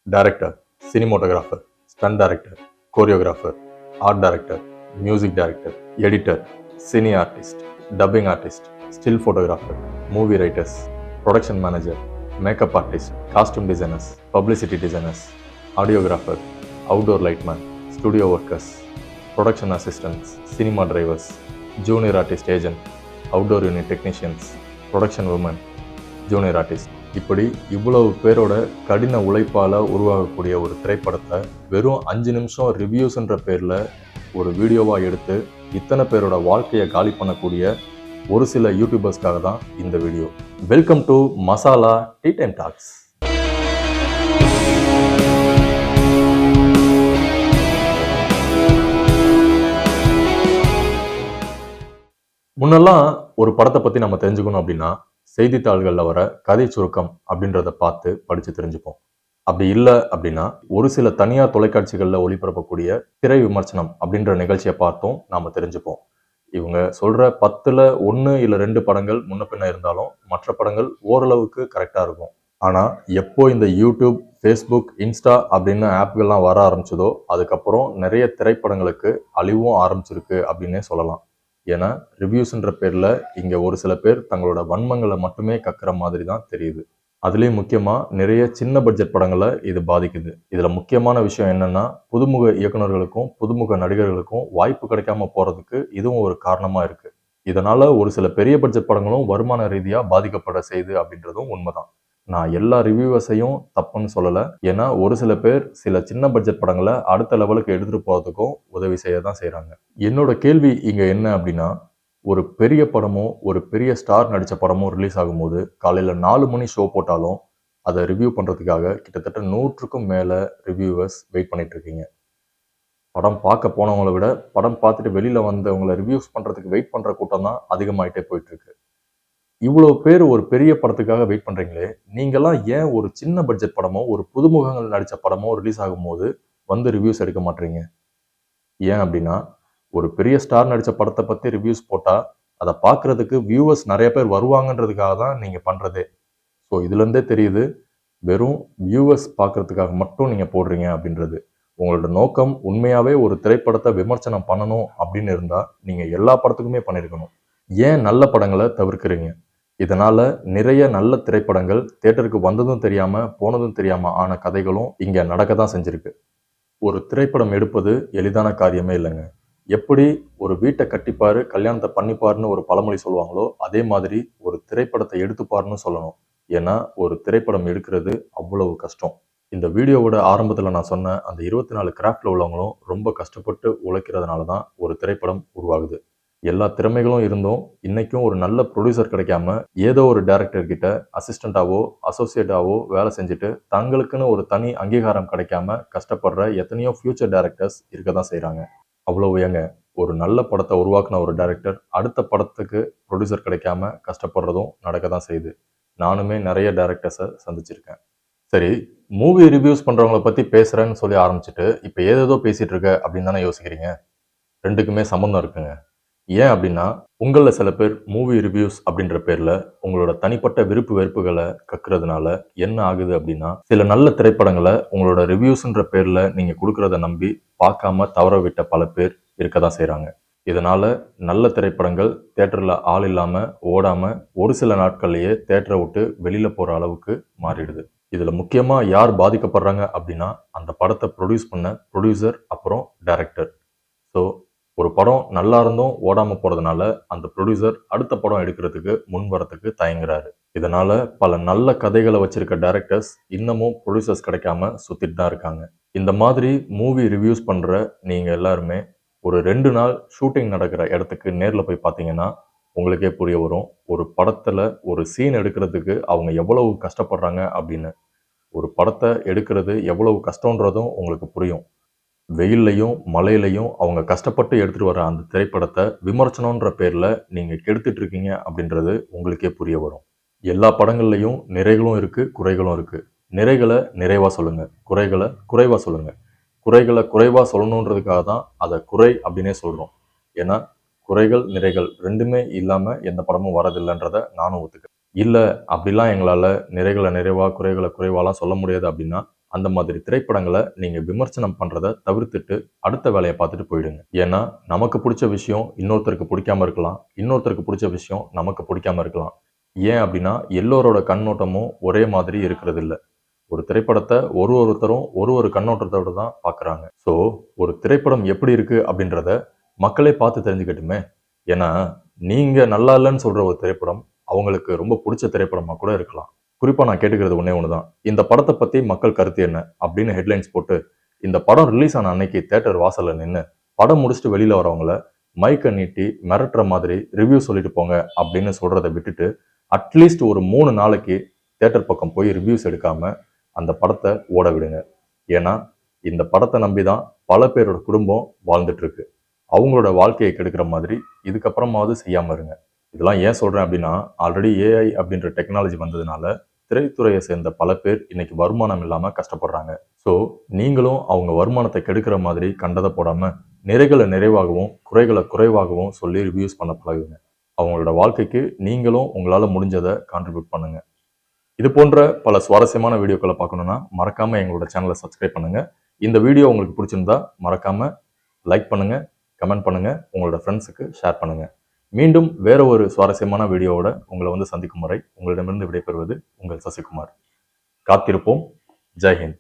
Director, cinematographer, stunt director, choreographer, art director, music director, editor, cine artist, dubbing artist, still photographer, movie writers, production manager, makeup artist, costume designers, publicity designers, audiographer, outdoor lightman, studio workers, production assistants, cinema drivers, junior artist agent, outdoor unit technicians, production woman, junior artist, இப்படி இவ்வளவு பேரோட கடின உழைப்பால் உருவாகக்கூடிய ஒரு திரைப்படத்தை வெறும் 5 நிமிஷம் ரிவ்யூஸ்ன்ற பேரில் ஒரு வீடியோவாக எடுத்து இத்தனை பேரோட வாழ்க்கையை காலி பண்ணக்கூடிய ஒரு சில யூடியூபர்ஸ்க்காக தான் இந்த வீடியோ. Welcome to masala tea time talks. முன்னெல்லாம் ஒரு படத்தை பற்றி நம்ம தெரிஞ்சுக்கணும் அப்படின்னா செய்தித்தாள்களில் வர கதை சுருக்கம் அப்படின்றத பார்த்து படித்து தெரிஞ்சுப்போம். அப்படி இல்லை அப்படின்னா ஒரு சில தனியார் தொலைக்காட்சிகளில் ஒளிபரப்பக்கூடிய திரை விமர்சனம் அப்படின்ற நிகழ்ச்சியை பார்த்தும் நாம் தெரிஞ்சுப்போம். இவங்க சொல்கிற 10ல் 1 இல்லை 2 படங்கள் முன்ன பின்ன இருந்தாலும் மற்ற படங்கள் ஓரளவுக்கு கரெக்டாக இருக்கும். ஆனால் எப்போ இந்த யூடியூப், ஃபேஸ்புக், இன்ஸ்டா அப்படின்னு ஆப்கள்லாம் வர ஆரம்பிச்சதோ அதுக்கப்புறம் நிறைய திரைப்படங்களுக்கு அழிவும் ஆரம்பிச்சிருக்கு அப்படின்னே சொல்லலாம். ஏன்னா ரிவ்யூஸ்ன்ற பேரில் இங்கே ஒரு சில பேர் தங்களோட வன்மங்களை மட்டுமே கக்குற மாதிரி தான் தெரியுது. அதுலேயும் முக்கியமாக நிறைய சின்ன பட்ஜெட் படங்களை இது பாதிக்குது. இதில் முக்கியமான விஷயம் என்னென்னா புதுமுக இயக்குநர்களுக்கும் புதுமுக நடிகர்களுக்கும் வாய்ப்பு கிடைக்காம போகிறதுக்கு இதுவும் ஒரு காரணமாக இருக்குது. இதனால் ஒரு சில பெரிய பட்ஜெட் படங்களும் வருமான ரீதியாக பாதிக்கப்பட செய்யுது அப்படின்றதும் உண்மைதான். நான் எல்லா ரிவ்யூவர்ஸையும் தப்புன்னு சொல்லலை. ஏன்னா ஒரு சில பேர் சில சின்ன பட்ஜெட் படங்களை அடுத்த லெவலுக்கு எடுத்துகிட்டு போகிறதுக்கும் உதவி செய்ய தான் செய்கிறாங்க. என்னோட கேள்வி இங்கே என்ன அப்படின்னா, ஒரு பெரிய படமோ ஒரு பெரிய ஸ்டார் நடித்த படமோ ரிலீஸ் ஆகும்போது காலையில் 4 மணி ஷோ போட்டாலும் அதை ரிவ்யூ பண்ணுறதுக்காக கிட்டத்தட்ட 100க்கும் மேலே ரிவ்யூவர்ஸ் வெயிட் பண்ணிட்டு இருக்கீங்க. படம் பார்க்க போனவங்களை விட படம் பார்த்துட்டு வெளியில் வந்தவங்களை ரிவ்யூஸ் பண்ணுறதுக்கு வெயிட் பண்ணுற கூட்டம் தான் அதிகமாகிட்டே போயிட்டுருக்கு. இவ்வளோ பேர் ஒரு பெரிய படத்துக்காக வெயிட் பண்ணுறீங்களே, நீங்கள்லாம் ஏன் ஒரு சின்ன பட்ஜெட் படமோ ஒரு புதுமுகங்கள் நடித்த படமோ ரிலீஸ் ஆகும்போது வந்து ரிவ்யூஸ் எடுக்க மாட்டீங்க? ஏன் அப்படின்னா ஒரு பெரிய ஸ்டார் நடித்த படத்தை பற்றி ரிவ்யூஸ் போட்டால் அதை பார்க்குறதுக்கு வியூவர்ஸ் நிறைய பேர் வருவாங்கன்றதுக்காக தான் நீங்கள் பண்ணுறதே. ஸோ இதுலேருந்தே தெரியுது வெறும் வியூவர்ஸ் பார்க்குறதுக்காக மட்டும் நீங்கள் போடுறீங்க அப்படின்றது. உங்களோட நோக்கம் உண்மையாகவே ஒரு திரைப்படத்தை விமர்சனம் பண்ணணும் அப்படின்னு இருந்தால் நீங்கள் எல்லா படத்துக்குமே பண்ணியிருக்கணும். ஏன் நல்ல படங்களை தவிர்க்கிறீங்க? இதனால நிறைய நல்ல திரைப்படங்கள் தியேட்டருக்கு வந்ததும் தெரியாம போனதும் தெரியாம ஆன கதைகளும் இங்க நடக்க தான் செஞ்சிருக்கு. ஒரு திரைப்படம் எடுப்பது எளிதான காரியமே இல்லைங்க. எப்படி ஒரு வீட்டை கட்டிப்பாரு கல்யாணத்தை பண்ணிப்பாருன்னு ஒரு பழமொழி சொல்லுவாங்களோ அதே மாதிரி ஒரு திரைப்படத்தை எடுத்துப்பாருன்னு சொல்லணும். ஏன்னா ஒரு திரைப்படம் எடுக்கிறது அவ்வளவு கஷ்டம். இந்த வீடியோவோட ஆரம்பத்தில் நான் சொன்ன அந்த 24 கிராஃப்ட்ல உள்ளவங்களும் ரொம்ப கஷ்டப்பட்டு உழைக்கிறதுனால தான் ஒரு திரைப்படம் உருவாகுது. எல்லா திறமைகளும் இருந்தும் இன்னைக்கும் ஒரு நல்ல ப்ரொடியூசர் கிடைக்காம ஏதோ ஒரு டைரக்டர் கிட்ட அசிஸ்டண்டாவோ அசோசியேட்டாவோ வேலை செஞ்சுட்டு தங்களுக்குன்னு ஒரு தனி அங்கீகாரம் கிடைக்காம கஷ்டப்படுற எத்தனையோ ஃபியூச்சர் டைரக்டர்ஸ் இருக்க தான் செய்கிறாங்க. அவ்வளவு ஏங்க ஒரு நல்ல படத்தை உருவாக்குன ஒரு டைரக்டர் அடுத்த படத்துக்கு ப்ரொடியூசர் கிடைக்காம கஷ்டப்படுறதும் நடக்க தான் செய்யுது. நானுமே நிறைய டைரக்டர்ஸை சந்திச்சிருக்கேன். சரி, மூவி ரிவ்யூஸ் பண்ணுறவங்கள பற்றி பேசுகிறேன்னு சொல்லி ஆரம்பிச்சுட்டு இப்போ ஏதேதோ பேசிகிட்டு இருக்க அப்படின்னு தானே யோசிக்கிறீங்க. ரெண்டுக்குமே சம்மந்தம் இருக்குங்க. ஏன் அப்படின்னா உங்களில் சில பேர் மூவி ரிவ்யூஸ் அப்படின்ற பேரில் உங்களோட தனிப்பட்ட விருப்பு வெறுப்புகளை கக்குறதுனால என்ன ஆகுது அப்படின்னா சில நல்ல திரைப்படங்களை உங்களோட ரிவ்யூஸ்ன்ற பேரில் நீங்கள் கொடுக்குறத நம்பி பார்க்காம தவற விட்ட பல பேர் இருக்க தான் செய்கிறாங்க. இதனால் நல்ல திரைப்படங்கள் தேட்டரில் ஆள் இல்லாமல் ஓடாமல் ஒரு சில நாட்கள்லேயே தேட்டரை விட்டு வெளியில் போகிற அளவுக்கு மாறிடுது. இதில் முக்கியமாக யார் பாதிக்கப்படுறாங்க அப்படின்னா அந்த படத்தை ப்ரொடியூஸ் பண்ண ப்ரொடியூசர் அப்புறம் டைரக்டர். ஸோ ஒரு படம் நல்லா இருந்தும் ஓடாமல் போகிறதுனால அந்த ப்ரொடியூசர் அடுத்த படம் எடுக்கிறதுக்கு முன் வரத்துக்கு தயங்குறாரு. இதனால் பல நல்ல கதைகளை வச்சிருக்க டைரக்டர்ஸ் இன்னமும் ப்ரொடியூசர்ஸ் கிடைக்காம சுற்றிட்டு தான் இருக்காங்க. இந்த மாதிரி மூவி ரிவ்யூஸ் பண்ணுற நீங்கள் எல்லாருமே ஒரு 2 நாள் ஷூட்டிங் நடக்கிற இடத்துக்கு நேரில் போய் பார்த்தீங்கன்னா உங்களுக்கே புரிய வரும் ஒரு படத்தில் ஒரு சீன் எடுக்கிறதுக்கு அவங்க எவ்வளவு கஷ்டப்படுறாங்க அப்படின்னு. ஒரு படத்தை எடுக்கிறது எவ்வளவு கஷ்டன்றதும் உங்களுக்கு புரியும். வெயில்லையும் மழையிலையும் அவங்க கஷ்டப்பட்டு எடுத்துகிட்டு வர அந்த திரைப்படத்தை விமர்சனன்ற பேரில் நீங்கள் கெடுத்துட்டு இருக்கீங்க அப்படின்றது உங்களுக்கே புரிய வரும். எல்லா படங்கள்லையும் நிறைகளும் இருக்குது, குறைகளும் இருக்குது. நிறைகளை நிறைவாக சொல்லுங்கள், குறைகளை குறைவாக சொல்லுங்கள். குறைகளை குறைவாக சொல்லணுன்றதுக்காக தான் அதை குறை அப்படின்னே சொல்கிறோம். ஏன்னா குறைகள் நிறைகள் ரெண்டுமே இல்லாமல் எந்த படமும் வரதில்லைன்றதை நானும் ஒத்துக்கிறேன். இல்லை அப்படிலாம் எங்களால் நிறைகளை நிறைவாக குறைகளை குறைவாலாம் சொல்ல முடியாது அப்படின்னா அந்த மாதிரி திரைப்படங்களை நீங்க விமர்சனம் பண்றதை தவிர்த்துட்டு அடுத்த வேலையை பார்த்துட்டு போயிடுங்க. ஏன்னா நமக்கு பிடிச்ச விஷயம் இன்னொருத்தருக்கு பிடிக்காம இருக்கலாம், இன்னொருத்தருக்கு பிடிச்ச விஷயம் நமக்கு பிடிக்காம இருக்கலாம். ஏன் அப்படின்னா எல்லோரோட கண்ணோட்டமும் ஒரே மாதிரி இருக்கிறது இல்ல. ஒரு திரைப்படத்தை ஒருத்தரும் ஒரு கண்ணோட்டத்தோட தான் பார்க்குறாங்க. ஸோ ஒரு திரைப்படம் எப்படி இருக்கு அப்படின்றத மக்களே பார்த்து தெரிஞ்சுக்கட்டுமே. ஏன்னா நீங்க நல்லா இல்லைன்னு சொல்ற ஒரு திரைப்படம் அவங்களுக்கு ரொம்ப பிடிச்ச திரைப்படமா கூட இருக்கலாம். குறிப்பா நான் கேட்டுக்கிறது ஒண்ணே ஒண்ணுதான். இந்த படத்தை பத்தி மக்கள் கருத்து என்ன அப்படின்னு ஹெட்லைன்ஸ் போட்டு இந்த படம் ரிலீஸ் ஆன அன்னைக்கு தியேட்டர் வாசல்ல நின்னு படம் முடிச்சுட்டு வெளியில வரவங்கள மைக்கை நீட்டி மிரட்டுற மாதிரி ரிவ்யூ சொல்லிட்டு போங்க அப்படின்னு சொல்றதை விட்டுட்டு அட்லீஸ்ட் ஒரு 3 நாளைக்கு தியேட்டர் பக்கம் போய் ரிவ்யூஸ் எடுக்காம அந்த படத்தை ஓட விடுங்க. ஏன்னா இந்த படத்தை நம்பி தான் பல பேரோட குடும்பம் வாழ்ந்துட்டு இருக்கு. அவங்களோட வாழ்க்கையை கெடுக்கிற மாதிரி இதுக்கப்புறமாவது செய்யாம இருங்க. இதெல்லாம் ஏன் சொல்றேன் அப்படின்னா ஆல்ரெடி ஏஐ அப்படின்ற டெக்னாலஜி வந்ததுனால திரைத்துறையை சேர்ந்த பல பேர் இன்னைக்கு வருமானம் இல்லாம கஷ்டப்படுறாங்க. ஸோ நீங்களும் அவங்க வருமானத்தை கெடுக்கிற மாதிரி கண்டதை போடாம நிறைகளை நிறைவாகவும் குறைகளை குறைவாகவும் சொல்லி ரிவ்யூஸ் பண்ண பழகுங்க. அவங்களோட வாழ்க்கைக்கு நீங்களும் உங்களால முடிஞ்சதை கான்ட்ரிபியூட் பண்ணுங்க. இது போன்ற பல சுவாரஸ்யமான வீடியோக்களை பார்க்கணும்னா மறக்காம எங்களோட சேனலை சப்ஸ்கிரைப் பண்ணுங்க. இந்த வீடியோ உங்களுக்கு பிடிச்சிருந்தா மறக்காம லைக் பண்ணுங்க, கமெண்ட் பண்ணுங்க, உங்களோட ஃப்ரெண்ட்ஸுக்கு ஷேர் பண்ணுங்க. மீண்டும் வேற ஒரு சுவாரஸ்யமான வீடியோவோட உங்களை வந்து சந்திக்கும் வரை உங்களிடமிருந்து விடைபெறுவது உங்கள் சசிகுமார். காத்திருப்போம். ஜெய் ஹிந்த்.